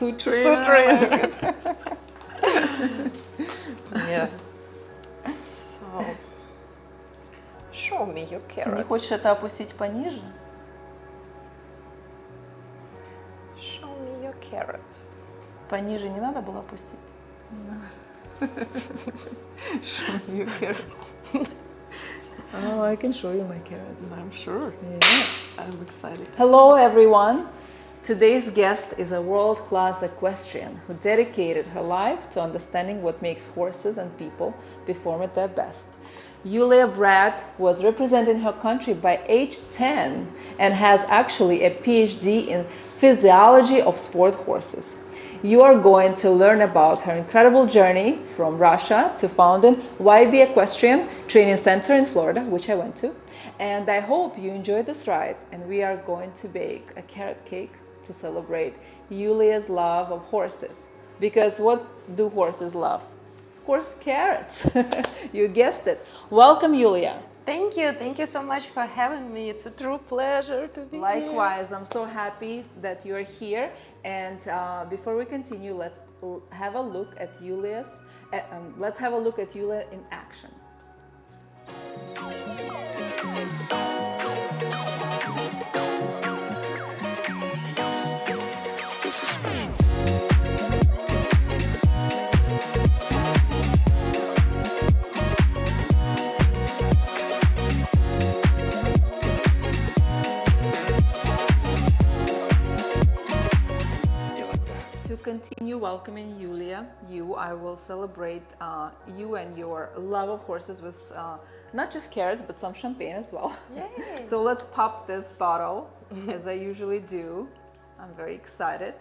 suit trainer. Yeah. So, show me your Ты не carrots. хочешь это опустить пониже? Show me your carrots. Пониже не надо было опустить? Show me your carrots. Oh, I can show you my carrots. I'm sure. Yeah. I'm excited. Hello, everyone. Today's guest is a world-class equestrian who dedicated her life to understanding what makes horses and people perform at their best. Yulia Brat was representing her country by age 10 and has actually a PhD in physiology of sport horses. You are going to learn about her incredible journey from Russia to founding YB Equestrian Training Center in Florida, which I went to. And I hope you enjoy this ride. And we are going to bake a carrot cake to celebrate Yulia's love of horses. Because what do horses love? Of course, carrots. You guessed it. Welcome, Yulia. Thank you so much for having me. It's a true pleasure to be here. Likewise, I'm so happy that you're here. And before we continue, let's have a look at Yulia in action. To continue welcoming Yulia, I will celebrate you and your love of horses with not just carrots, but some champagne as well. Yay. So let's pop this bottle, as I usually do. I'm very excited.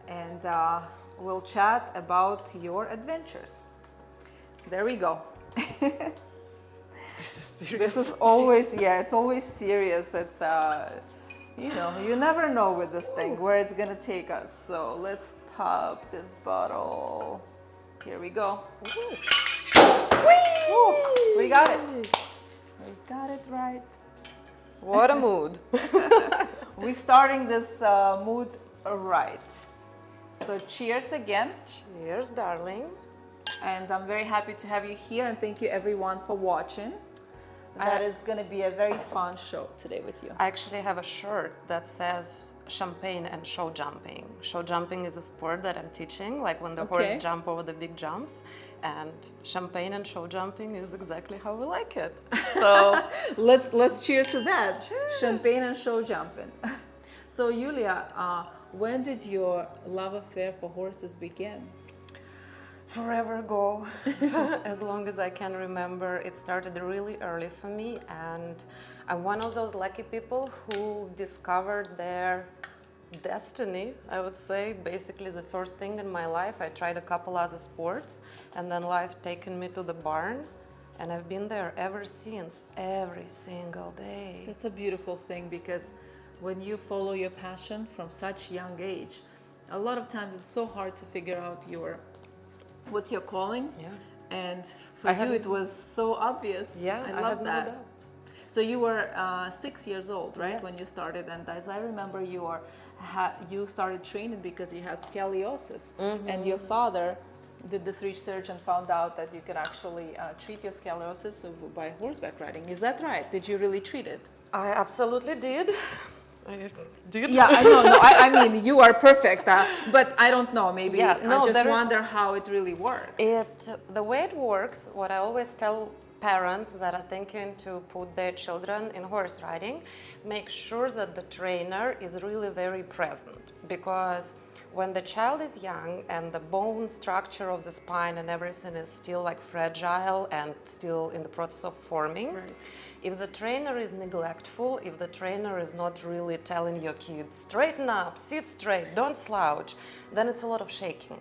And we'll chat about your adventures. There we go. This is always, it's always serious. It's, you never know with this thing where it's gonna take us. So let's pop this bottle. Here we go. Woo! We got it. We got it right. What a mood. We're starting this mood right. So cheers again. Cheers, darling. And I'm very happy to have you here, and thank you everyone for watching. That is going to be a very fun show today with you. I actually have a shirt that says champagne and show jumping. Show jumping is a sport that I'm teaching, like when the horse jump over the big jumps. And champagne and show jumping is exactly how we like it. So let's cheer to that. Cheers. Champagne and show jumping. So Yulia, when did your love affair for horses begin? forever ago, as long as I can remember. It started really early for me, and I'm one of those lucky people who discovered their destiny, I would say. Basically the first thing in my life, I tried a couple other sports, and then life taken me to the barn, and I've been there ever since, every single day. That's a beautiful thing, because when you follow your passion from such young age, a lot of times it's so hard to figure out what's your calling. Yeah. And for you it was so obvious. Yeah, I love that. No doubts. So you were 6 years old, right? Yes. When you started, and as I remember, you started training because you had scoliosis, and your father did this research and found out that you could actually treat your scoliosis by horseback riding. Is that right? Did you really treat it? I absolutely did. I did. Yeah, I know. No, I mean, you are perfect, but I don't know. Maybe Yeah, no, I just wonder how it really works. The way it works, what I always tell parents that are thinking to put their children in horse riding, make sure that the trainer is really very present, because when the child is young and the bone structure of the spine and everything is still like fragile and still in the process of forming, Right. If the trainer is neglectful, if the trainer is not really telling your kids, straighten up, sit straight, don't slouch, then it's a lot of shaking.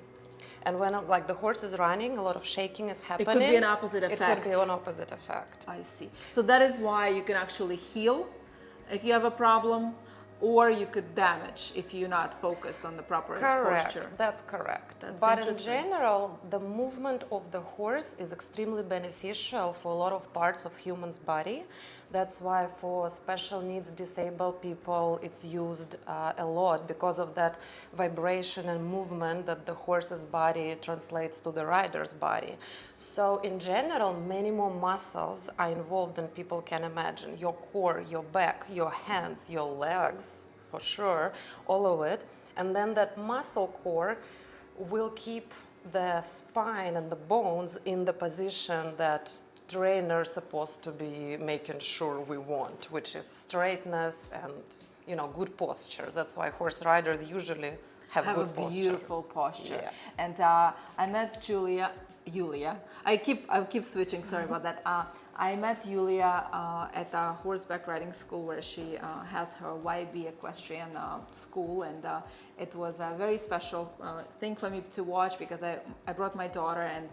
And when like the horse is running, a lot of shaking is happening. It could be an opposite effect. It could be an opposite effect. I see. So that is why you can actually heal if you have a problem, or you could damage if you're not focused on the proper posture. That's correct. That's but in interesting. general, the movement of the horse is extremely beneficial for a lot of parts of human's body. That's why for special needs disabled people it's used a lot because of that vibration and movement that the horse's body translates to the rider's body. So in general, many more muscles are involved than people can imagine. Your core, your back, your hands, your legs, for sure, all of it. And then that muscle core will keep the spine and the bones in the position that trainer supposed to be making sure we want, which is straightness and, you know, good posture. That's why horse riders usually have good a beautiful posture. Yeah. And I met Yulia. I keep switching. Sorry about that. I met Yulia at a horseback riding school where she has her YB equestrian school, and it was a very special thing for me to watch because I brought my daughter and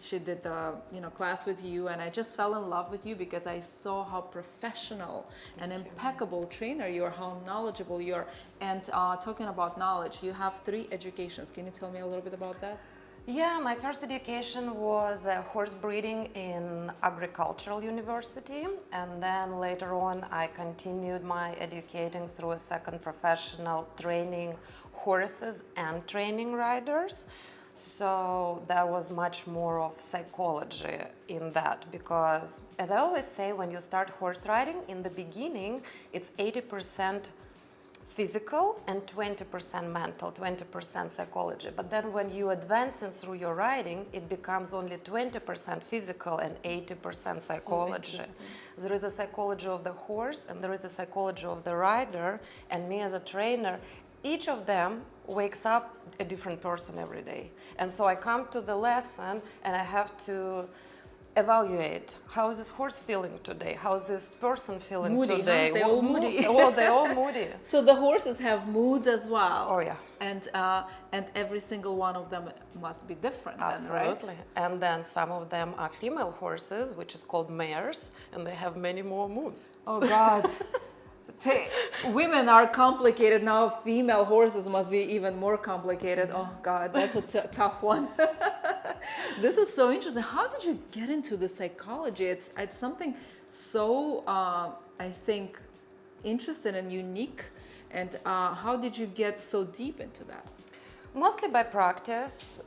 she did the class with you, and I just fell in love with you because I saw how professional and impeccable trainer you are, how knowledgeable you are. And talking about knowledge, you have 3 educations. Can you tell me a little bit about that? Yeah, my first education was horse breeding in agricultural university, and then later on I continued my educating through a second professional, training horses and training riders. So there was much more of psychology in that, because as I always say, when you start horse riding, in the beginning it's 80% physical and 20% mental, 20% psychology. But then when you advance in through your riding, it becomes only 20% physical and 80% psychology. So there is a psychology of the horse and there is a psychology of the rider, and me as a trainer, each of them wakes up a different person every day. And so I come to the lesson and I have to evaluate how is this horse feeling today, how is this person feeling moody, today. Huh? They're all moody. Oh, they're all moody. So the horses have moods as well. Oh yeah. And every single one of them must be different. Absolutely. Then, right? And then some of them are female horses, which is called mares, and they have many more moods. Oh God. Women are complicated now. Female horses must be even more complicated. Oh God, that's a tough one. This is so interesting. How did you get into the psychology? It's something so I think interesting and unique. And how did you get so deep into that? Mostly by practice.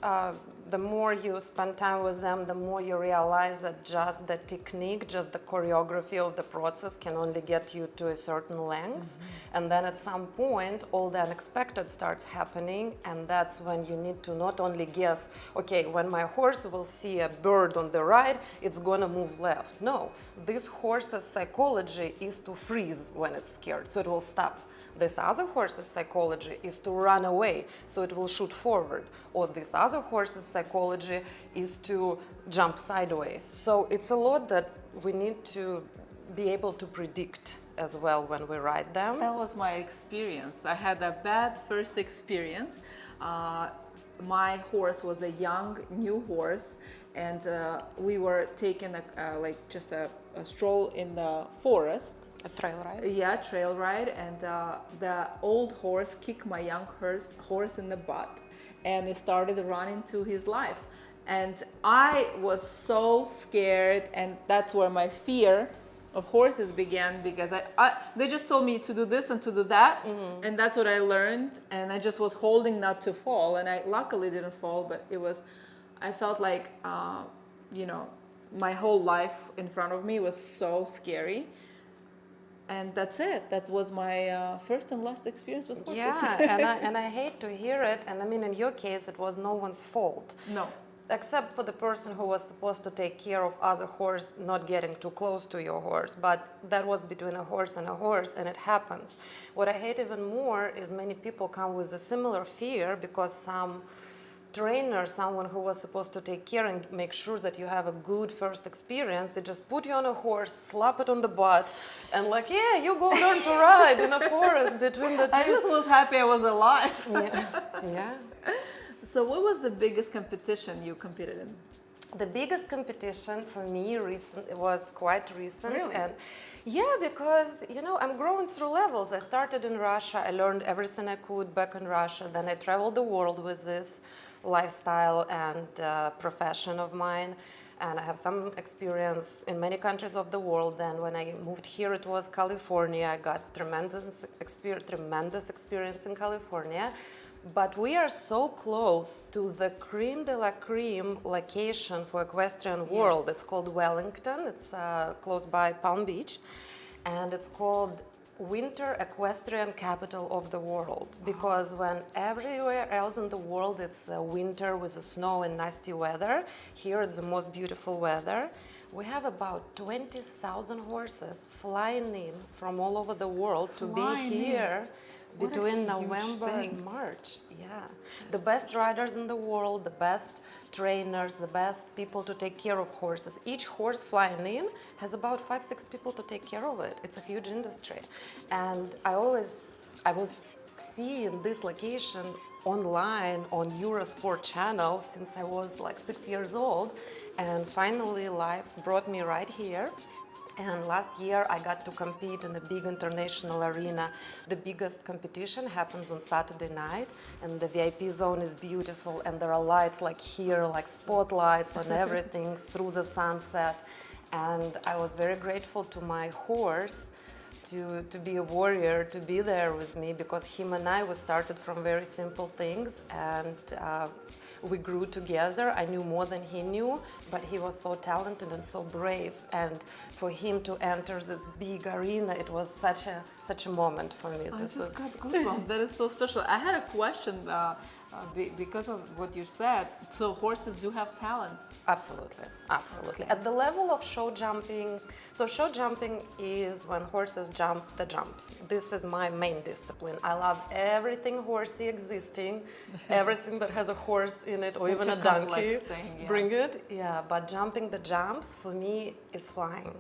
The more you spend time with them, the more you realize that just the technique, just the choreography of the process can only get you to a certain length. Mm-hmm. And then at some point, all the unexpected starts happening. And that's when you need to not only guess, okay, when my horse will see a bird on the right, it's going to move left. No, this horse's psychology is to freeze when it's scared, so it will stop. This other horse's psychology is to run away, so it will shoot forward. Or this other horse's psychology is to jump sideways. So it's a lot that we need to be able to predict as well when we ride them. That was my experience. I had a bad first experience. My horse was a young, new horse, and we were taking a stroll in the forest. A trail ride? Yeah, trail ride, and the old horse kicked my young horse in the butt, and he started running to his life. And I was so scared, and that's where my fear of horses began, because they just told me to do this and to do that, mm-hmm. and that's what I learned, and I just was holding not to fall, and I luckily didn't fall, but I felt like, my whole life in front of me was so scary. And that's it. That was my first and last experience with horses. Yeah, and I hate to hear it. And I mean, in your case, it was no one's fault. No. Except for the person who was supposed to take care of other horse not getting too close to your horse. But that was between a horse, and it happens. What I hate even more is many people come with a similar fear because some trainer, someone who was supposed to take care and make sure that you have a good first experience, they just put you on a horse, slap it on the butt, and you go learn to ride in a forest between the trees. I just was happy I was alive. Yeah. So what was the biggest competition you competed in? The biggest competition for me was quite recent. Really? And yeah, because, I'm growing through levels. I started in Russia. I learned everything I could back in Russia. Then I traveled the world with this. lifestyle and profession of mine. And I have some experience in many countries of the world. And when I moved here, it was California. I got tremendous experience in California. But we are so close to the creme de la creme location for equestrian world. Yes. It's called Wellington. It's close by Palm Beach. And it's called winter equestrian capital of the world, because when everywhere else in the world it's winter with the snow and nasty weather, here it's the most beautiful weather. We have about 20,000 horses flying in from all over the world to be here between November and March. Yeah, the best riders in the world, the best trainers, the best people to take care of horses. Each horse flying in has about 5-6 people to take care of it. It's a huge industry. And I was seeing this location online on Eurosport channel since I was like 6 years old. And finally life brought me right here. And last year I got to compete in a big international arena. The biggest competition happens on Saturday night, and the VIP zone is beautiful, and there are lights like here, like spotlights on everything through the sunset. And I was very grateful to my horse to be a warrior, to be there with me, because him and I, we started from very simple things, and we grew together. I knew more than he knew, but he was so talented and so brave. And for him to enter this big arena, it was such a moment for me. I just got goosebumps. That is so special. I had a question because of what you said. So horses do have talents? Absolutely, absolutely. Okay. At the level of show jumping, so show jumping is when horses jump the jumps. This is my main discipline. I love everything horsey existing, everything that has a horse in it, or even a donkey. Thing, yeah. Bring it, yeah. But jumping the jumps for me is flying.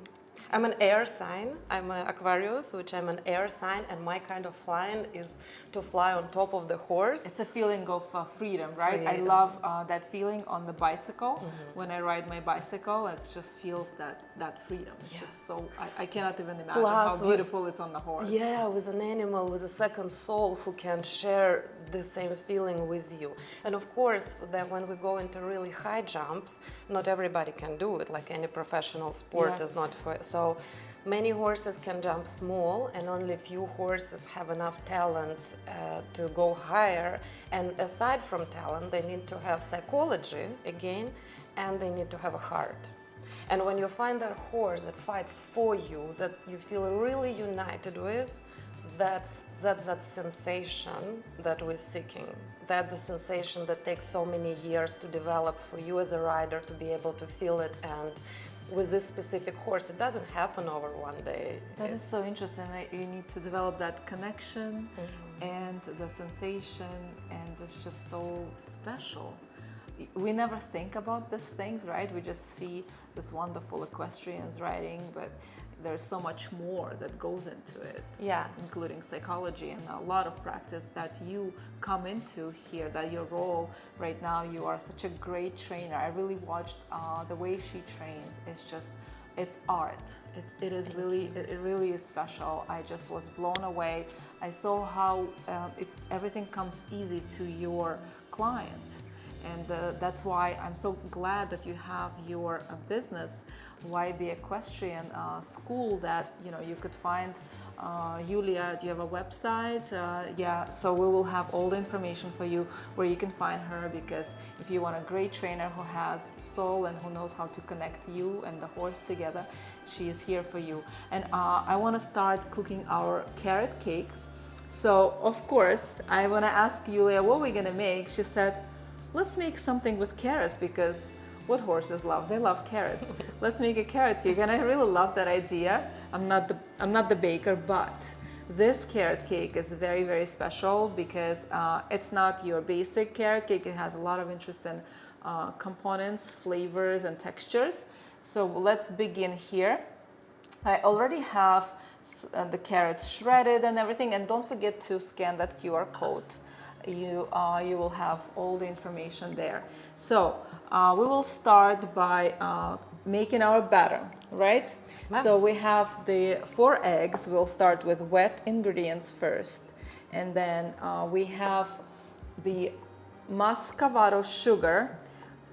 I'm an air sign. I'm an Aquarius, which I'm an air sign, and my kind of flying is to fly on top of the horse. It's a feeling of freedom, right? Freedom. I love that feeling on the bicycle. Mm-hmm. When I ride my bicycle, it just feels that freedom. It's just so, I cannot even imagine how beautiful it's on the horse. Yeah, with an animal, with a second soul who can share the same feeling with you. And of course, that when we go into really high jumps, not everybody can do it, like any professional sport is not for, so many horses can jump small, and only few horses have enough talent to go higher. And aside from talent, they need to have psychology again, and they need to have a heart. And when you find that horse that fights for you, that you feel really united with, that's that sensation that we're seeking. That's a sensation that takes so many years to develop for you as a rider to be able to feel it. And with this specific horse, it doesn't happen over one day. That is so interesting. You need to develop that connection and the sensation, and it's just so special. We never think about these things, right? We just see this wonderful equestrians riding, but there's so much more that goes into it, including psychology and a lot of practice that you come into here, that your role right now, you are such a great trainer. I really watched the way she trains. It's art. It really is special. I just was blown away. I saw how everything comes easy to your client. And that's why I'm so glad that you have your business, YB Equestrian School, that you could find. Yulia, do you have a website? So we will have all the information for you where you can find her, because if you want a great trainer who has soul and who knows how to connect you and the horse together, she is here for you. And I want to start cooking our carrot cake. So of course I want to ask Yulia what we're gonna make. She said, let's make something with carrots, because what horses love? They love carrots. Let's make a carrot cake. And I really love that idea. I'm not the baker, but this carrot cake is very, very special because it's not your basic carrot cake. It has a lot of interesting components, flavors, and textures. So let's begin here. I already have the carrots shredded and everything. And don't forget to scan that QR code. You will have all the information there. So we will start by making our batter, right? Yes, so we have the 4 eggs. We'll start with wet ingredients first, and then we have the muscovado sugar.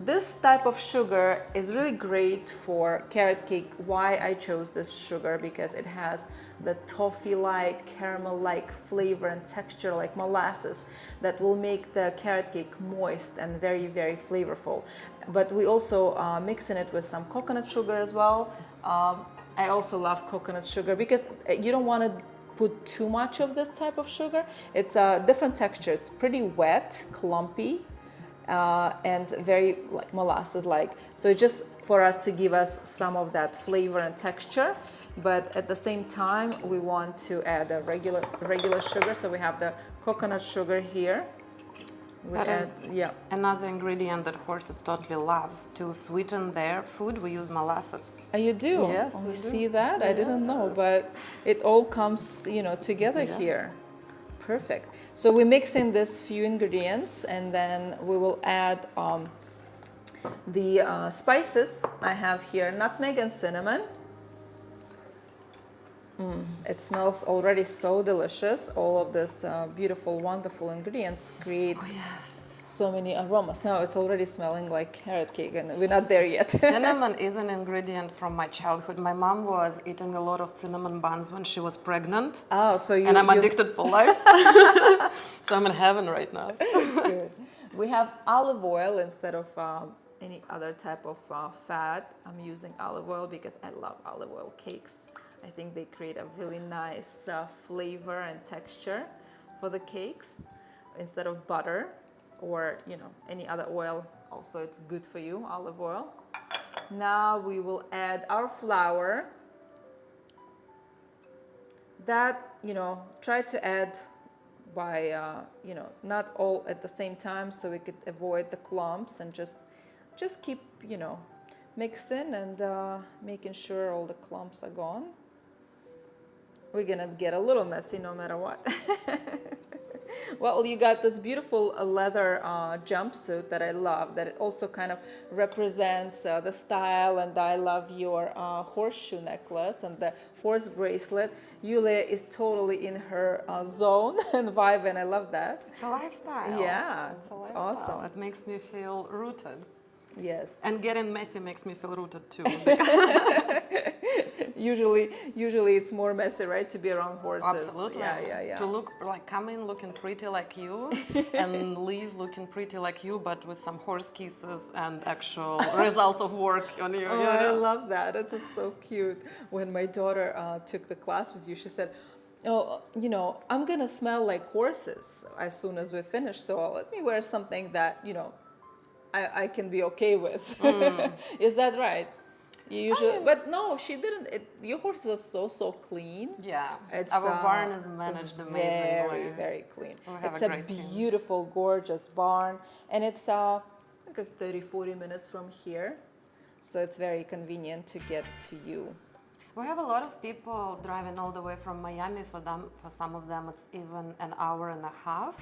This type of sugar is really great for carrot cake. Why I chose this sugar? Because it has the toffee-like, caramel-like flavor and texture like molasses that will make the carrot cake moist and very, very flavorful. But we also mix in it with some coconut sugar as well. I also love coconut sugar because you don't want to put too much of this type of sugar. It's a different texture. It's pretty wet, clumpy, and very like molasses-like. So it's just for us to give us some of that flavor and texture, but at the same time we want to add a regular sugar. So we have the coconut sugar here. That is yeah, another ingredient that horses totally love. To sweeten their food, we use molasses. you do. Yes, Oh, we you do. see that? I didn't know, but it all comes, together here. Perfect. So we mix in this few ingredients, and then we will add the spices. I have here nutmeg and cinnamon. It smells already so delicious. All of this beautiful, wonderful ingredients create so many aromas. Now it's already smelling like carrot cake, and we're not there yet. Cinnamon is an ingredient from my childhood. My mom was eating a lot of cinnamon buns when she was pregnant. Oh, so and I'm addicted for life. So I'm in heaven right now. Good. We have olive oil instead of any other type of fat. I'm using olive oil because I love olive oil cakes. I think they create a really nice flavor and texture for the cakes instead of butter or any other oil. Also, it's good for you, olive oil. Now we will add our flour. That try to add by not all at the same time, so we could avoid the clumps, and just keep mixing and making sure all the clumps are gone. We're gonna get a little messy no matter what. Well, you got this beautiful leather jumpsuit that I love, that it also kind of represents the style, and I love your horseshoe necklace and the horse bracelet. Yulia is totally in her zone and vibe, and I love that. It's a lifestyle. Yeah, it's it's awesome. It makes me feel rooted. Yes. And getting messy makes me feel rooted too. Usually it's more messy, right? To be around horses. Absolutely. Yeah. To look come in looking pretty like you and leave looking pretty like you, but with some horse kisses and actual results of work on you. Oh, I love that. That's just so cute. When my daughter took the class with you, she said, "Oh, I'm gonna smell like horses as soon as we finish. So let me wear something that I can be okay with." Is that right? You usually, but no, she didn't. Your horses are so clean. Yeah, It's our barn is managed amazingly. Very clean. It's a beautiful, gorgeous barn, and it's like 30-40 minutes from here, so it's very convenient to get to you. We have a lot of people driving all the way from Miami. For some of them, it's even an hour and a half.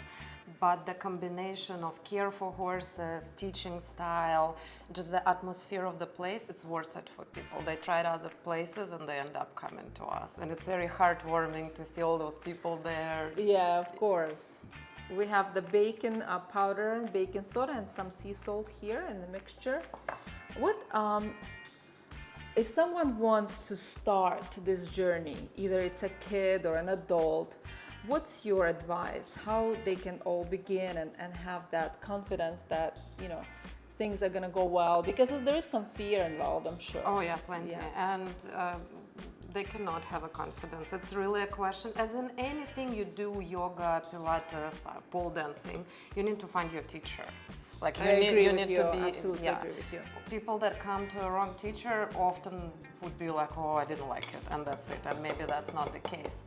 But the combination of care for horses, teaching style, just the atmosphere of the place, it's worth it for people. They tried other places and they end up coming to us. And it's very heartwarming to see all those people there. Yeah, of course. We have the bacon powder and baking soda and some sea salt here in the mixture. If someone wants to start this journey, either it's a kid or an adult, what's your advice? How they can all begin and have that confidence that, things are gonna go well? Because there is some fear involved, I'm sure. Oh yeah, plenty. Yeah. And they cannot have a confidence. It's really a question. As in anything you do, yoga, Pilates, pole dancing, you need to find your teacher. Like you need to be. Absolutely agree with you. People that come to a wrong teacher often would be like, "Oh, I didn't like it," and that's it. And maybe that's not the case.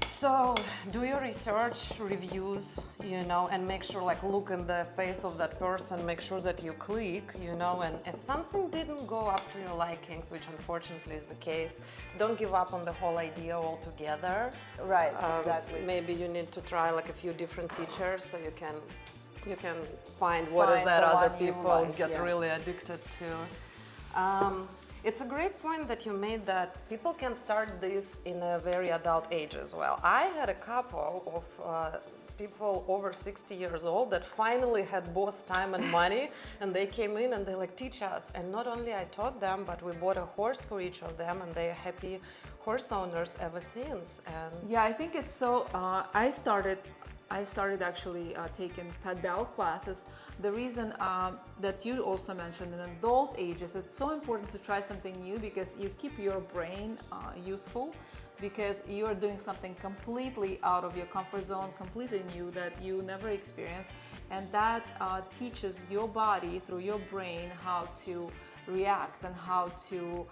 So do your research, reviews, and make sure, look in the face of that person, make sure that you click, and if something didn't go up to your likings, which unfortunately is the case, don't give up on the whole idea altogether. Right, exactly. Maybe you need to try a few different teachers so you can find what is that other people get really addicted to. It's a great point that you made that people can start this in a very adult age as well. I had a couple of people over 60 years old that finally had both time and money, and they came in and they like teach us. And not only I taught them, but we bought a horse for each of them, and they are happy horse owners ever since. And yeah, I think it's so. I started actually taking padel classes. The reason that you also mentioned in adult ages, it's so important to try something new because you keep your brain useful, because you are doing something completely out of your comfort zone, completely new that you never experienced, and that teaches your body through your brain how to react and how to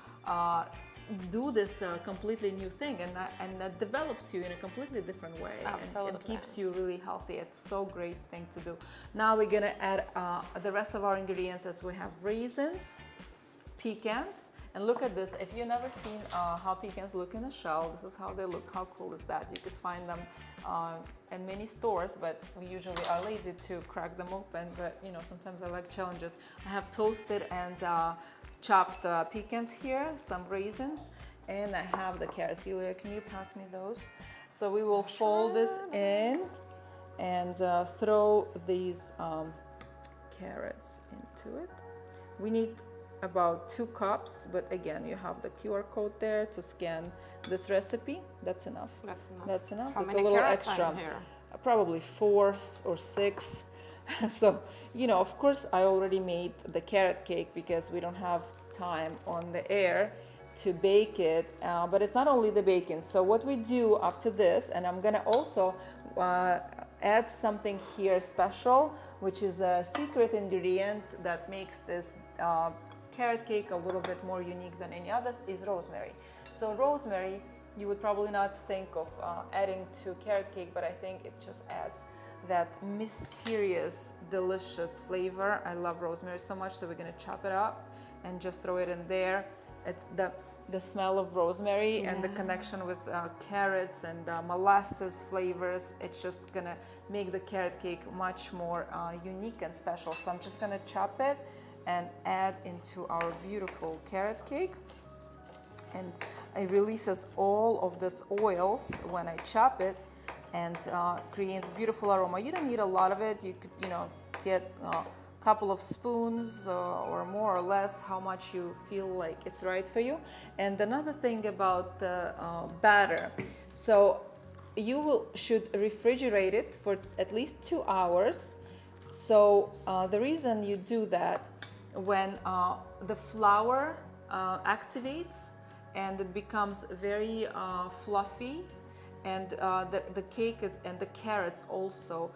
do this completely new thing, and that develops you in a completely different way. Absolutely. And keeps you really healthy. It's so great thing to do. Now we're gonna add the rest of our ingredients. As we have raisins, pecans, and look at this. If you've never seen how pecans look in a shell, this is how they look. How cool is that? You could find them in many stores, but we usually are lazy to crack them open. But you know, sometimes I like challenges. I have toasted and chopped pecans here, some raisins, and I have the carrots. Yulia, can you pass me those? So we will fold this in and throw these carrots into it. We need about 2 cups, but again, you have the QR code there to scan this recipe. That's enough. that's enough. That's enough. How It's many a little carrots extra. are here? Probably 4 or 6. So, you know, of course, I already made the carrot cake because we don't have time on the air to bake it. But it's not only the baking. So what we do after this, and I'm gonna also add something here special, which is a secret ingredient that makes this carrot cake a little bit more unique than any others, is rosemary. So rosemary, you would probably not think of adding to carrot cake, but I think it just adds that mysterious, delicious flavor. I love rosemary so much, so we're gonna chop it up and just throw it in there. It's the smell of rosemary and the connection with carrots and molasses flavors. It's just gonna make the carrot cake much more unique and special. So I'm just gonna chop it and add into our beautiful carrot cake. And it releases all of these oils when I chop it, and creates beautiful aroma. You don't need a lot of it. You could, you know, get a couple of spoons or more or less, how much you feel like it's right for you. And another thing about the batter, so you should refrigerate it for at least 2 hours. So the reason you do that, when the flour activates and it becomes very fluffy, and the cake and the carrots also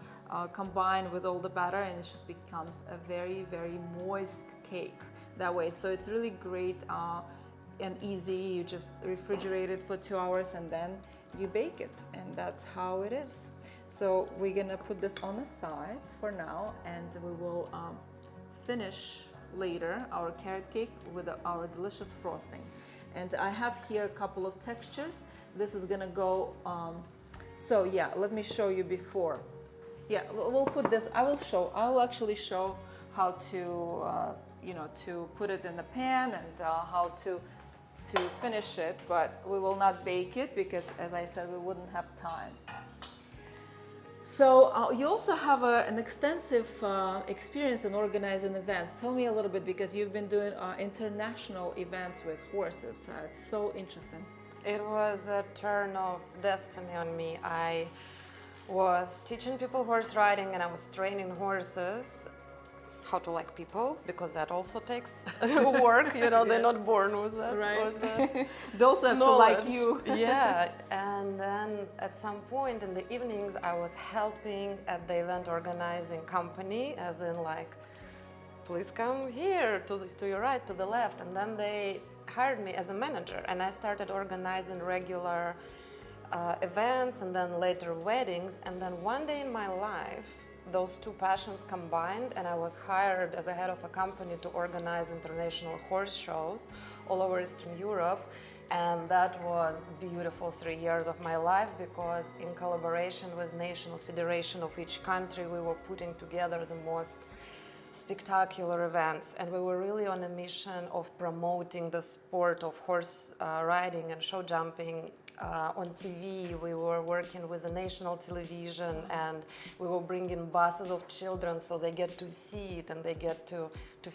combine with all the batter, and it just becomes a very, very moist cake that way. So it's really great and easy. You just refrigerate it for 2 hours and then you bake it, and that's how it is. So we're gonna put this on the side for now, and we will finish later our carrot cake with our delicious frosting. And I have here a couple of textures. This is gonna go, so yeah, let me show you before. Yeah, we'll put this, I'll actually show how to, you know, to put it in the pan and how to finish it, but we will not bake it because, as I said, we wouldn't have time. So you also have an extensive experience in organizing events. Tell me a little bit, because you've been doing international events with horses. It's so interesting. It was a turn of destiny on me. I was teaching people horse riding, and I was training horses how to like people, because that also takes work, you know. Yes. They're not born with that. Right. They also have to like you. Yeah, and then at some point in the evenings, I was helping at the event organizing company, as in like, please come here, to your right, to the left. And then they hired me as a manager, and I started organizing regular events, and then later weddings. And then one day in my life, those two passions combined, and I was hired as a head of a company to organize international horse shows all over Eastern Europe. And that was beautiful 3 years of my life, because in collaboration with national federation of each country, we were putting together the most spectacular events, and we were really on a mission of promoting the sport of horse riding and show jumping on TV. We were working with the national television, and we were bringing buses of children so they get to see it and they get to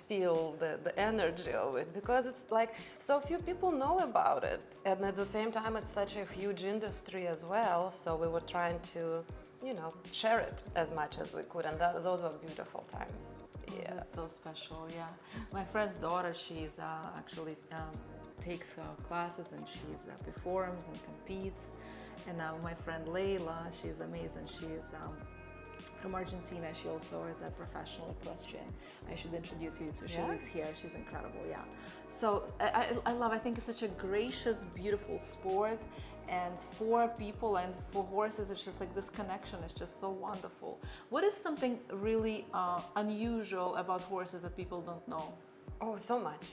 feel the energy of it, because it's like so few people know about it, and at the same time it's such a huge industry as well. So we were trying to, you know, share it as much as we could, and those were beautiful times. Yeah, that's so special. Yeah, my friend's daughter, she's actually takes classes, and she's performs and competes. And now my friend Layla, she's amazing. She's from Argentina. She also is a professional equestrian. I should introduce you to. She lives here. She's incredible. Yeah. So I love. I think it's such a gracious, beautiful sport, and for people and for horses, it's just like this connection is just so wonderful. What is something really unusual about horses that people don't know? Oh, so much.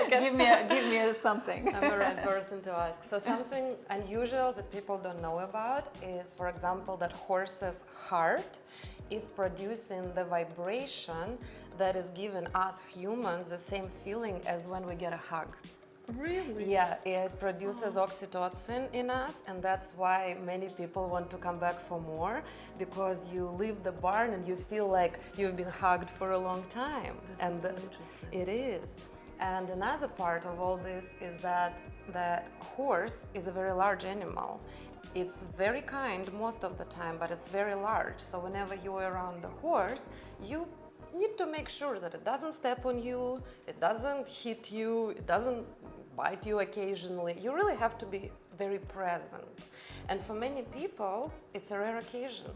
give me something. I'm the right person to ask. So something unusual that people don't know about is, for example, that horse's heart is producing the vibration that is giving us humans the same feeling as when we get a hug. Really? Yeah, it produces oxytocin in us, and that's why many people want to come back for more, because you leave the barn and you feel like you've been hugged for a long time. That's so interesting. It is. And another part of all this is that the horse is a very large animal. It's very kind most of the time, but it's very large. So whenever you're around the horse, you need to make sure that it doesn't step on you, it doesn't hit you, it doesn't bite you occasionally. You really have to be very present. And for many people, it's a rare occasion.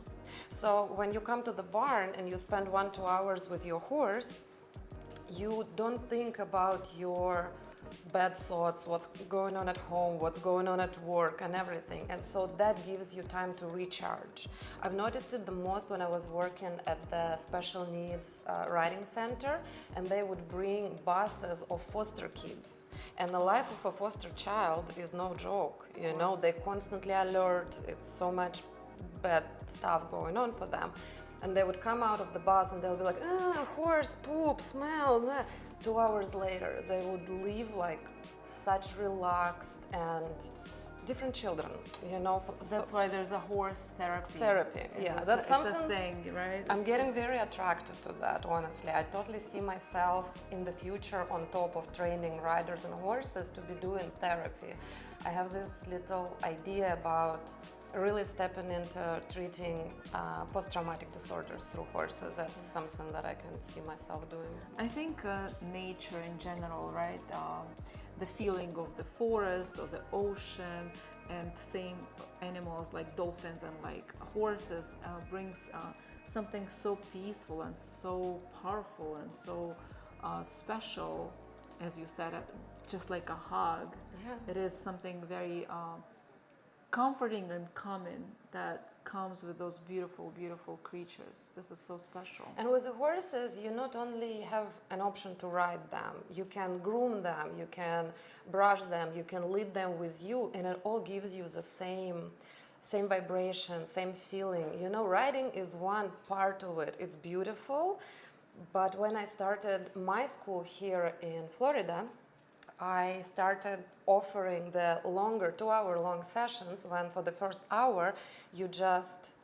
So when you come to the barn and you spend 1-2 hours with your horse, you don't think about your bad thoughts, what's going on at home, what's going on at work, and everything. And so that gives you time to recharge. I've noticed it the most when I was working at the special needs riding center, and they would bring buses of foster kids. And the life of a foster child is no joke. You know, they're constantly alert. It's so much bad stuff going on for them. And they would come out of the bus and they'll be like, horse poop, smell. Blah. 2 hours later, they would leave like such relaxed and different children, you know. That's why there's a horse therapy. Yeah, that's something. It's a thing, right? I'm getting very attracted to that, honestly. I totally see myself in the future on top of training riders and horses to be doing therapy. I have this little idea about really stepping into treating post-traumatic disorders through horses. That's something that I can see myself doing. I think nature in general, right? The feeling of the forest or the ocean, and same animals like dolphins and like horses brings something so peaceful and so powerful and so special, as you said, just like a hug. Yeah. It is something very comforting and calming that comes with those beautiful, beautiful creatures. This is so special. And with the horses, you not only have an option to ride them, you can groom them, you can brush them, you can lead them with you, and it all gives you the same vibration, same feeling. You know, riding is one part of it. It's beautiful, but when I started my school here in Florida, I started offering the longer 2-hour-long sessions when for the first hour you just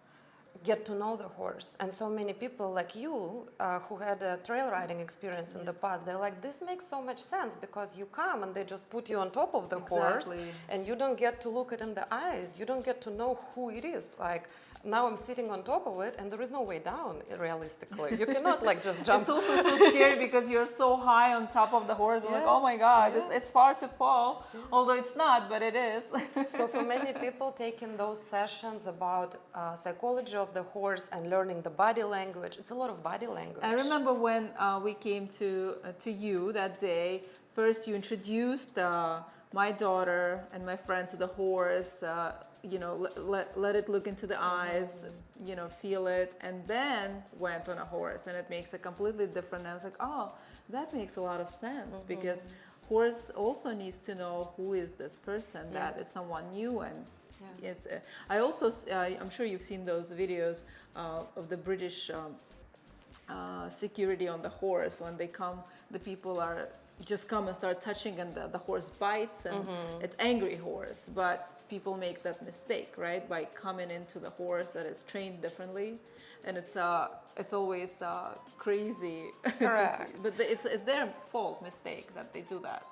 get to know the horse. And so many people like you who had a trail riding experience in the past, they're like, this makes so much sense, because you come and they just put you on top of the horse and you don't get to look it in the eyes. You don't get to know who it is. Like, now I'm sitting on top of it and there is no way down, realistically. You cannot like just jump. It's also so scary because you're so high on top of the horse. Like, oh my God, it's far to fall. Although it's not, but it is. So for many people, taking those sessions about psychology of the horse and learning the body language, it's a lot of body language. I remember when we came to you that day, first you introduced my daughter and my friend to the horse, you know, let it look into the eyes, you know, feel it, and then went on a horse, and it makes a completely different. I was like, oh, that makes a lot of sense, because horse also needs to know who is this person, that is someone new. And it's I also I'm sure you've seen those videos of the British security on the horse when they come. The people are you just come and start touching and the horse bites and it's angry horse. But people make that mistake, right? By coming into the horse that is trained differently, and it's always crazy. Correct. But it's their fault, mistake that they do that,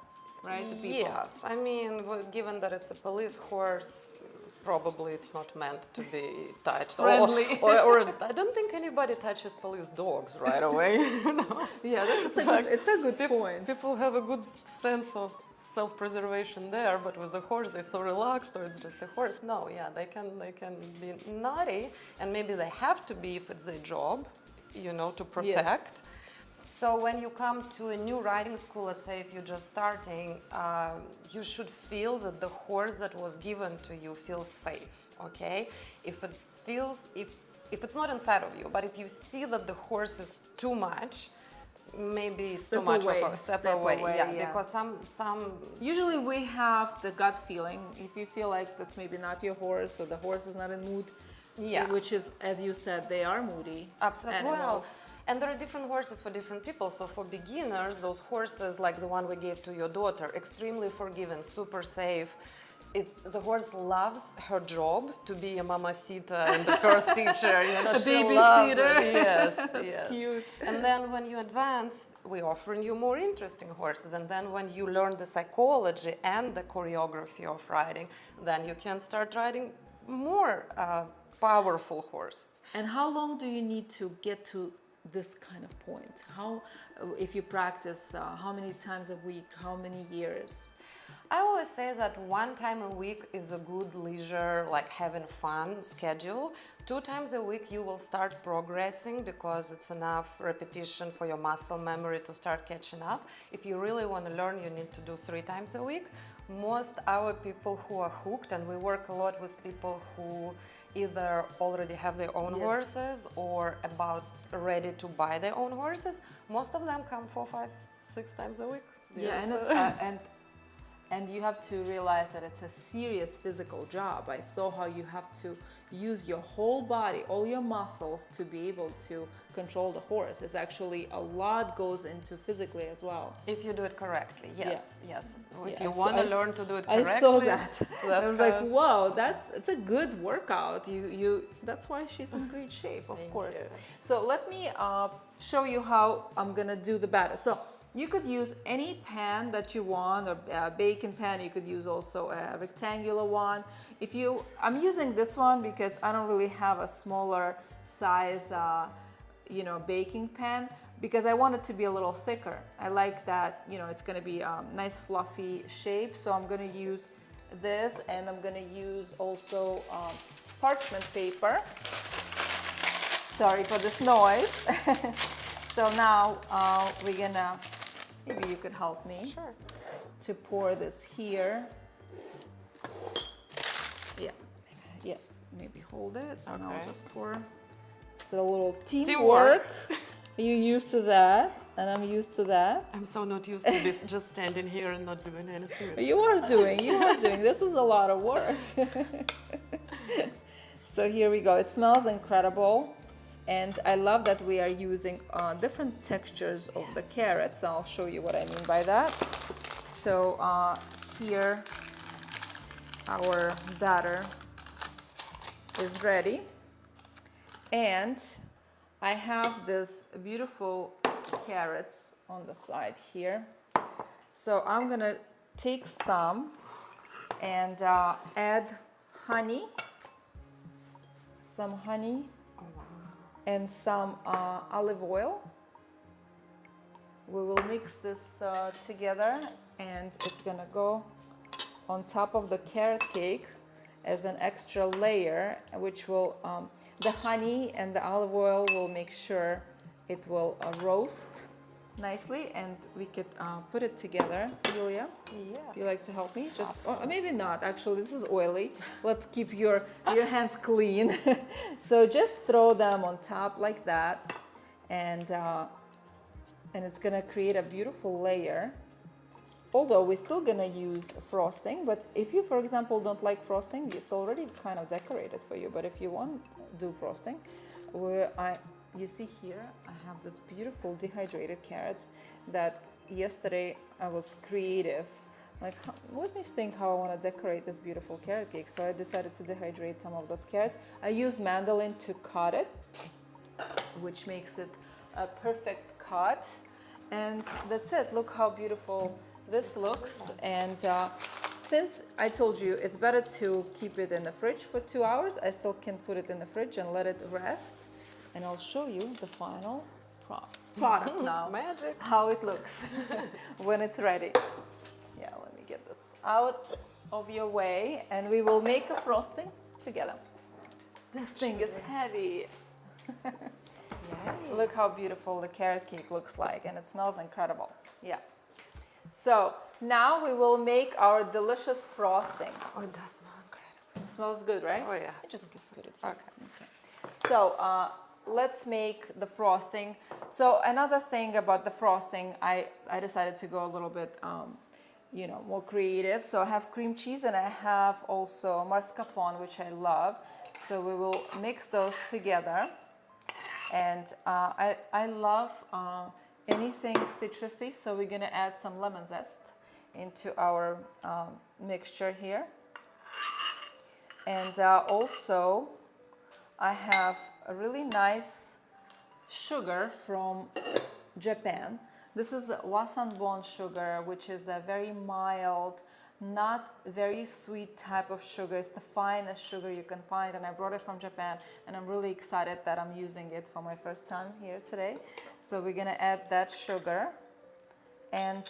right? The people. Yes, I mean, given that it's a police horse, probably it's not meant to be touched. Friendly. Or I don't think anybody touches police dogs right away. You know? Yeah, it's a good point. People have a good sense of self-preservation there, but with a horse they're so relaxed, or it's just a horse. No, yeah, they can be naughty, and maybe they have to be if it's their job, you know, to protect. Yes. So when you come to a new riding school, let's say if you're just starting, you should feel that the horse that was given to you feels safe, okay? If it's not inside of you, but if you see that the horse is too much, maybe it's too much of a step away. Yeah, because some usually we have the gut feeling. If you feel like that's maybe not your horse, or the horse is not in mood, which is, as you said, they are moody. Absolutely. Animals. Well, and there are different horses for different people. So for beginners, those horses like the one we gave to your daughter, extremely forgiving, super safe. The horse loves her job to be a mamacita and the first teacher, you know, a she babysitter. loves it. Yes, That's yes. cute. And then when you advance, we offer you more interesting horses. And then when you learn the psychology and the choreography of riding, then you can start riding more powerful horses. And how long do you need to get to this kind of point? How, if you practice, how many times a week, how many years? I always say that 1 time a week is a good leisure, like having fun schedule. 2 times a week you will start progressing because it's enough repetition for your muscle memory to start catching up. If you really want to learn, you need to do 3 times a week. Most our people who are hooked, and we work a lot with people who either already have their own horses or about ready to buy their own horses, most of them come 4, 5, 6 times a week. Yeah, and it's and you have to realize that it's a serious physical job. I saw how you have to use your whole body, all your muscles, to be able to control the horse. It's actually a lot goes into physically as well. If you do it correctly, yes, yes. If you So want to learn to do it correctly, I saw that. I was like, wow, it's a good workout. That's why she's in great shape, of course. you. So let me show you how I'm gonna do the batter. So you could use any pan that you want, or a baking pan. You could use also a rectangular one. I'm using this one because I don't really have a smaller size, baking pan, because I want it to be a little thicker. I like that, it's going to be a nice fluffy shape. So I'm going to use this, and I'm going to use also parchment paper. Sorry for this noise. So now we're gonna, maybe you could help me. Sure. To pour this here. Yeah. Yes. Maybe hold it, and I'll just pour. So a little teamwork. You're used to that, and I'm used to that. I'm so not used to this, just standing here and not doing anything. You are doing. This is a lot of work. So here we go. It smells incredible. And I love that we are using different textures of the carrots. I'll show you what I mean by that. So here our batter is ready. And I have this beautiful carrots on the side here. So I'm gonna take some and add honey, some honey. And some olive oil. We will mix this together, and it's gonna go on top of the carrot cake as an extra layer, which will, the honey and the olive oil will make sure it will roast nicely, and we could put it together. Yulia, yes. you like to help me? Just, or maybe not. Actually, this is oily. Let's keep your hands clean. So just throw them on top like that, and it's gonna create a beautiful layer. Although we're still gonna use frosting, but if you, for example, don't like frosting, it's already kind of decorated for you. But if you want to do frosting, you see here, I have this beautiful dehydrated carrots that yesterday I was creative. Like, let me think how I want to decorate this beautiful carrot cake. So I decided to dehydrate some of those carrots. I used mandolin to cut it, which makes it a perfect cut. And that's it. Look how beautiful this looks. And since I told you it's better to keep it in the fridge for 2 hours, I still can put it in the fridge and let it rest. And I'll show you the final product now. Magic. How it looks when it's ready. Yeah, let me get this out of your way and we will make a frosting together. This thing is heavy. Look how beautiful the carrot cake looks like, and it smells incredible. Yeah. So now we will make our delicious frosting. Oh, it does smell incredible. It smells good, right? Oh yeah. Just put it here. Okay. So let's make the frosting. So another thing about the frosting, I decided to go a little bit, more creative. So I have cream cheese and I have also mascarpone, which I love. So we will mix those together. And I love anything citrusy, so we're gonna add some lemon zest into our mixture here. And also I have a really nice sugar from Japan. This is wasanbon sugar, which is a very mild, not very sweet type of sugar. It's the finest sugar you can find, and I brought it from Japan, and I'm really excited that I'm using it for my first time here today. So we're gonna add that sugar. And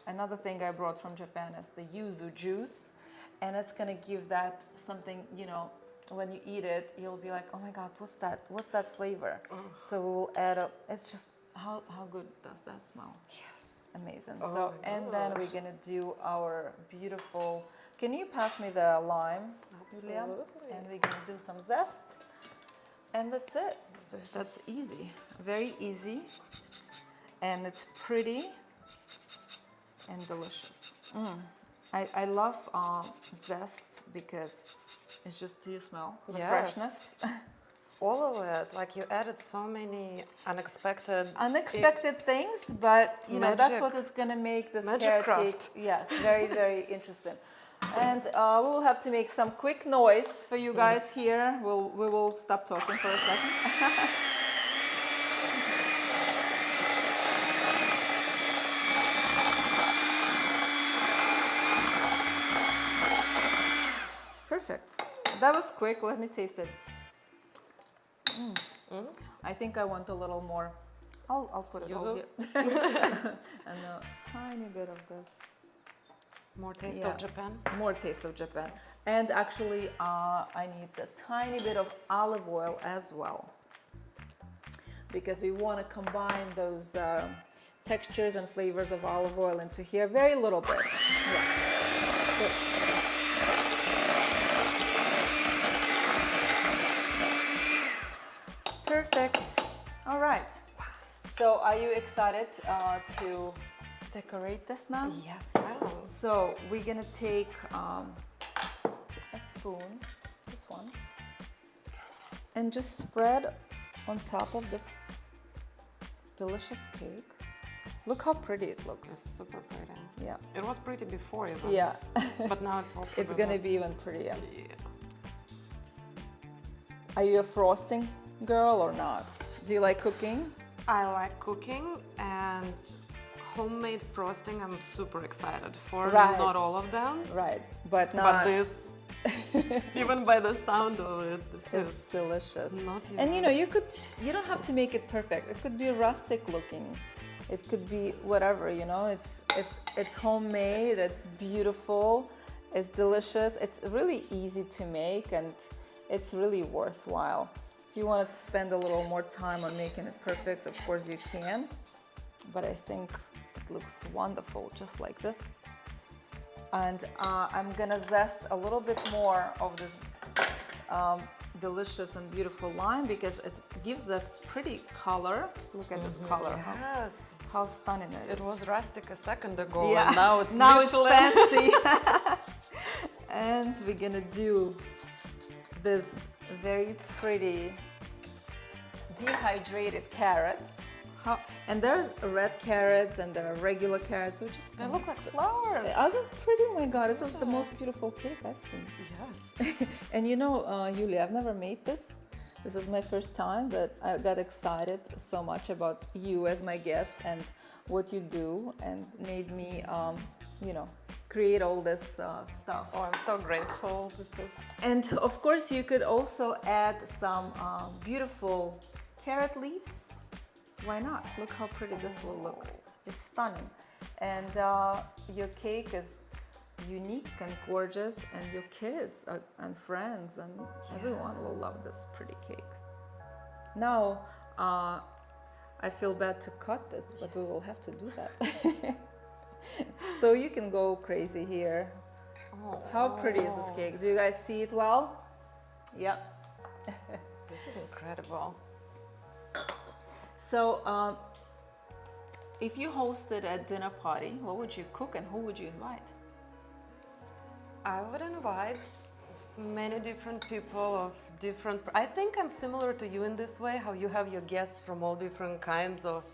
another thing I brought from Japan is the yuzu juice, and it's gonna give that something, when you eat it, you'll be like, oh my God, what's that flavor? So we'll add up, it's just, how good does that smell? Yes. Amazing. Oh So, and then we're gonna do our beautiful, can you pass me the lime, Yulia? Absolutely. And we're gonna do some zest. And that's it. That's easy, very easy. And it's pretty and delicious. I love zest because it's just, do you smell the freshness? All of it, like you added so many unexpected things, but that's Magic. what it's gonna make this Magic carrot craft. cake. Yes, very, very interesting. And we will have to make some quick noise for you guys here. We will stop talking for a second. Perfect. That was quick. Let me taste it. I think I want a little more. I'll put it all here. And a tiny bit of this. More taste of Japan. More taste of Japan. And actually, I need a tiny bit of olive oil as well, because we want to combine those textures and flavors of olive oil into here. Very little bit. Yeah. Good. Perfect. All right. So are you excited to decorate this now? Yes, ma'am. So we're gonna take a spoon, this one, and just spread on top of this delicious cake. Look how pretty it looks. It's super pretty. Yeah. It was pretty before even. Yeah. But now it's also It's gonna be even prettier. Yeah. Are you a frosting girl or not? Do you like cooking? I like cooking, and homemade frosting I'm super excited for. Right. Not all of them. Right, but not. But this, even by the sound of it, this It's is delicious. not And you don't have to make it perfect. It could be rustic looking. It could be whatever, it's homemade, it's beautiful, it's delicious. It's really easy to make, and it's really worthwhile. If you wanted to spend a little more time on making it perfect, of course you can. But I think it looks wonderful just like this. And I'm gonna zest a little bit more of this delicious and beautiful lime, because it gives that pretty color. Look at this color. Yes. How stunning it is. It was rustic a second ago, Yeah. and now it's now Michelin. it's fancy. And we're gonna do this very pretty dehydrated carrots. And there's red carrots and there are regular carrots, so just They look like flowers. are they pretty? Oh my God, this is the most beautiful cake I've seen. Yes. And you know, Yulia, I've never made this. This is my first time, but I got excited so much about you as my guest and what you do, and made me, you know, create all this stuff. Oh, I'm so grateful. And of course, you could also add some beautiful carrot leaves. Why not? Look how pretty this will look. It's stunning. And your cake is unique and gorgeous, and your kids and friends and everyone will love this pretty cake. Now, I feel bad to cut this, but we will have to do that. So you can go crazy here. Oh, How pretty is this cake? Do you guys see it well? Yep. this is incredible. So, if you hosted a dinner party, what would you cook and who would you invite? I would invite many different people of different. I think I'm similar to you in this way, how you have your guests from all different kinds of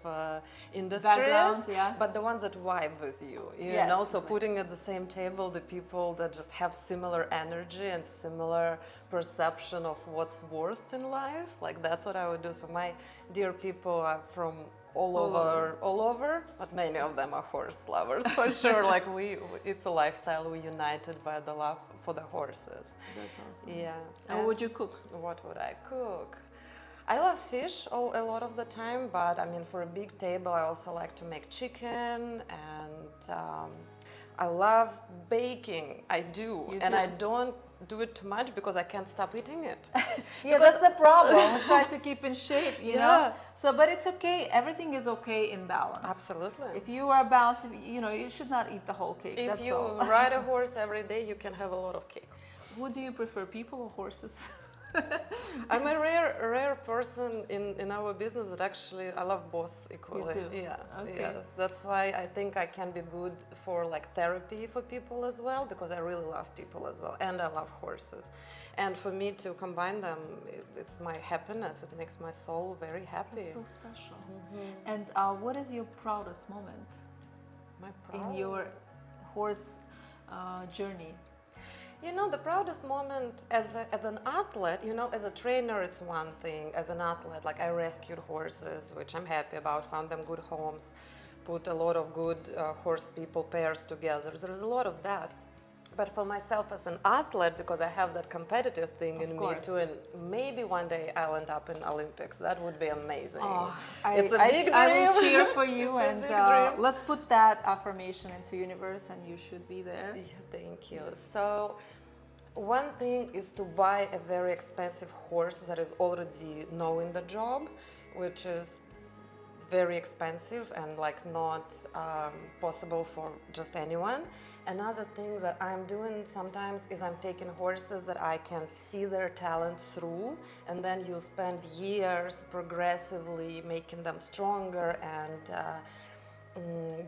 industries, Backgrounds, yeah. but the ones that vibe with you. Yes, And also exactly. putting at the same table the people that just have similar energy and similar perception of what's worth in life. Like that's what I would do. So my dear people are from all over, but many of them are horse lovers for sure. Like it's a lifestyle we united by the love for the horses. That's awesome. Yeah. And what would you cook? What would I cook? I love fish a lot of the time, but I mean, for a big table, I also like to make chicken, and I love baking. I do, and I don't do it too much because I can't stop eating it. Yeah, that's the problem. We try to keep in shape, you know. So, but it's okay. Everything is okay in balance. Absolutely. If you are balanced, you know, you should not eat the whole cake. If that's you all. ride a horse every day, you can have a lot of cake. Who do you prefer, people or horses? I'm a rare person in our business that actually I love both equally. You do? Yeah, Okay. yeah. That's why I think I can be good for like therapy for people as well, because I really love people as well, and I love horses. And for me to combine them, it's my happiness. It makes my soul very happy. It's so special. And what is your proudest moment My in your horse journey? You know, the proudest moment as an athlete, you know, as a trainer, it's one thing. As an athlete, like I rescued horses, which I'm happy about, found them good homes, put a lot of good horse people pairs together. So there's a lot of that. But for myself as an athlete, because I have that competitive thing in me too, and maybe one day I'll end up in Olympics. That would be amazing. It's a big dream. I will cheer for you, It's a and big dream. let's put that affirmation into universe, and you should be there. Yeah, thank you. So one thing is to buy a very expensive horse that is already knowing the job, which is very expensive and like not possible for just anyone. Another thing that I'm doing sometimes is I'm taking horses that I can see their talent through, and then you spend years progressively making them stronger and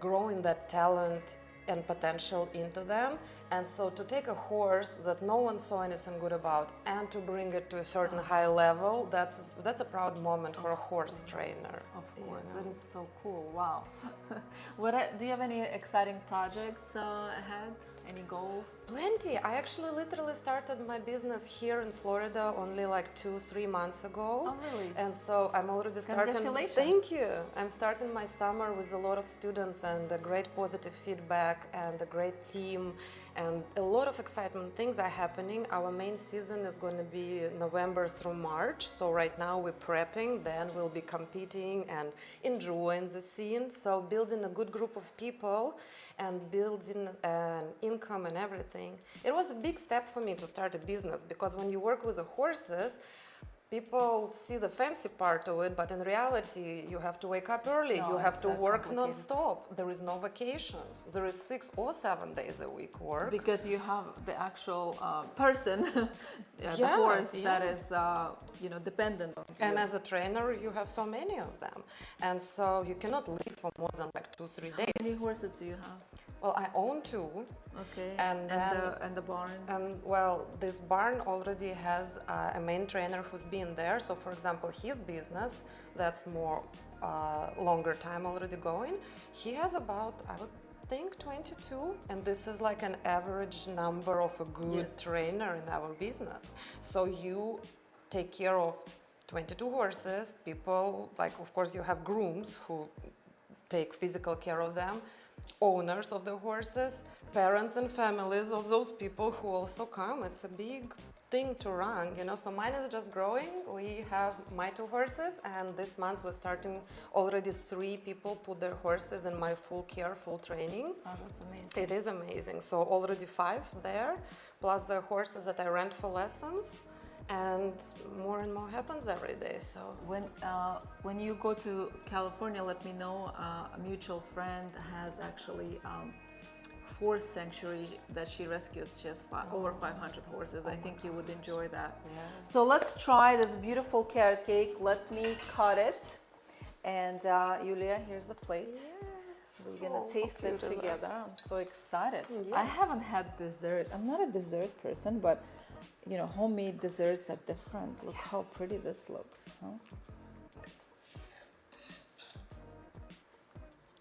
growing that talent and potential into them. And so to take a horse that no one saw anything good about and to bring it to a certain high level, that's a proud moment for a horse trainer. Of course, that is so cool. Wow. Do you have any exciting projects ahead? Any goals? Plenty. I actually literally started my business here in Florida only like 2-3 months ago. Oh, really? And so I'm already starting. Congratulations. Thank you. I'm starting my summer with a lot of students and a great positive feedback and a great team and a lot of excitement. Things are happening. Our main season is going to be November through March. So right now we're prepping, then we'll be competing and enjoying the scene. So building a good group of people and building an income and everything. It was a big step for me to start a business, because when you work with the horses, people see the fancy part of it, but in reality, you have to wake up early, you have to work non-stop. There is no vacations. There is 6 or 7 days a week work. Because you have the actual person, the horse that is, dependent on And as a trainer, you have so many of them. And so you cannot leave for more than like 2-3 days. How many horses do you have? Well, I own 2. Okay. And the barn? Well, this barn already has a main trainer who's been there. So, for example, his business, that's more longer time already going. He has about, I would think, 22. And this is like an average number of a good trainer in our business. So you take care of 22 horses. People, like, of course, you have grooms who take physical care of them, owners of the horses, parents and families of those people who also come. It's a big thing to run, you know. So mine is just growing. We have my 2 horses, and this month we're starting already 3 people put their horses in my full care, full training. Oh, that's amazing. It is amazing. So already 5 there, plus the horses that I rent for lessons. And more happens every day. So when you go to California, let me know. A mutual friend has actually horse sanctuary that she rescues. She has over 500 horses. I think you would enjoy that. Yeah. So let's try this beautiful carrot cake. Let me cut it. And Yulia, here's a plate. Yes. So we're gonna taste it together. I'm so excited. Yes. I haven't had dessert. I'm not a dessert person, but you know, homemade desserts are different. Look how pretty this looks, huh?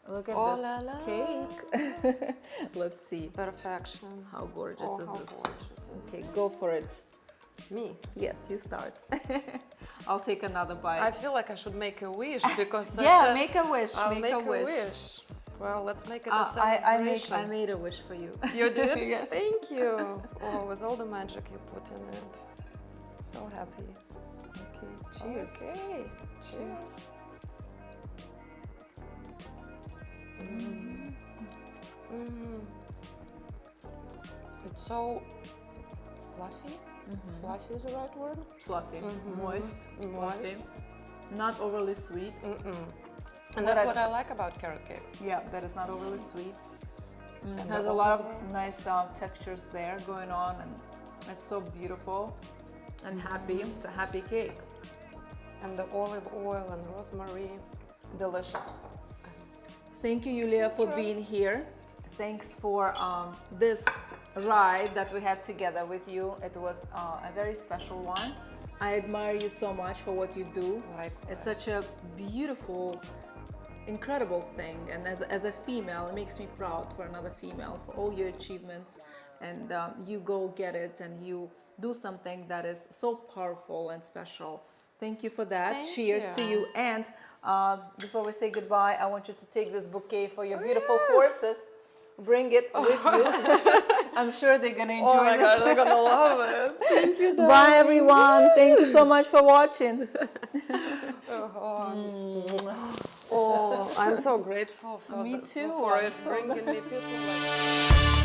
Look at this cake. Let's see. Perfection. How gorgeous is how this? gorgeous is Okay, go for it. Me? Yes, you start. I'll take another bite. I feel like I should make a wish because make a wish. I'll make a wish. Well, let's make it a celebration. I made a wish for you. You did? Yes. Thank you. Oh, with all the magic you put in it. So happy. Okay, cheers. Okay, cheers. It's so fluffy. Fluffy is the right word? Fluffy, moist, fluffy, not overly sweet. And that's what I like about carrot cake. Yeah, that is not overly sweet. And It has a lot of nice textures there going on, and it's so beautiful and happy. It's a happy cake. And the olive oil and rosemary. Delicious. Thank you, Yulia, for being here. Thanks for this ride that we had together with you. It was a very special one. I admire you so much for what you do. Likewise. It's such a beautiful, incredible thing, and as a female, it makes me proud for another female for all your achievements, and you go get it and you do something that is so powerful and special. Thank you for that. Cheers to you. And before we say goodbye, I want you to take this bouquet for your beautiful horses. Bring it with you. I'm sure they're gonna enjoy this. God, they're gonna love it. Thank you. Bye everyone. Thank you so much for watching. Oh, I'm so grateful for Me too. for I'm it so bringing me people like